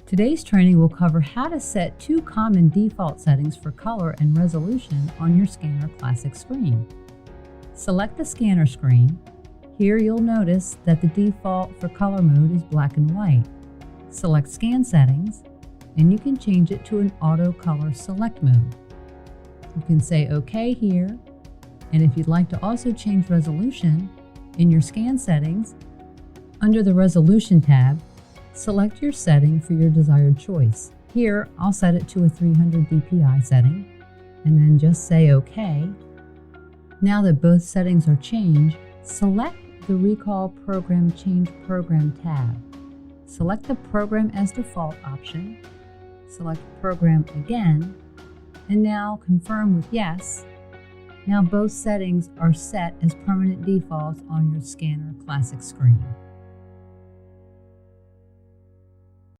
Today's training will cover how to set two common default settings for color and resolution on your Scanner Classic screen. Select the scanner screen. Here you'll notice that the default for color mode is black and white. Select Scan Settings, and you can change it to an Auto Color Select mode. You can say OK here, and if you'd like to also change resolution, in your Scan Settings, under the Resolution tab, select your setting for your desired choice. Here, I'll set it to a 300 dpi setting, and then just say OK. Now that both settings are changed, select the Recall Program Change Program tab. Select the Program as Default option, select Program again, and now confirm with Yes. Now both settings are set as permanent defaults on your Scanner Classic screen.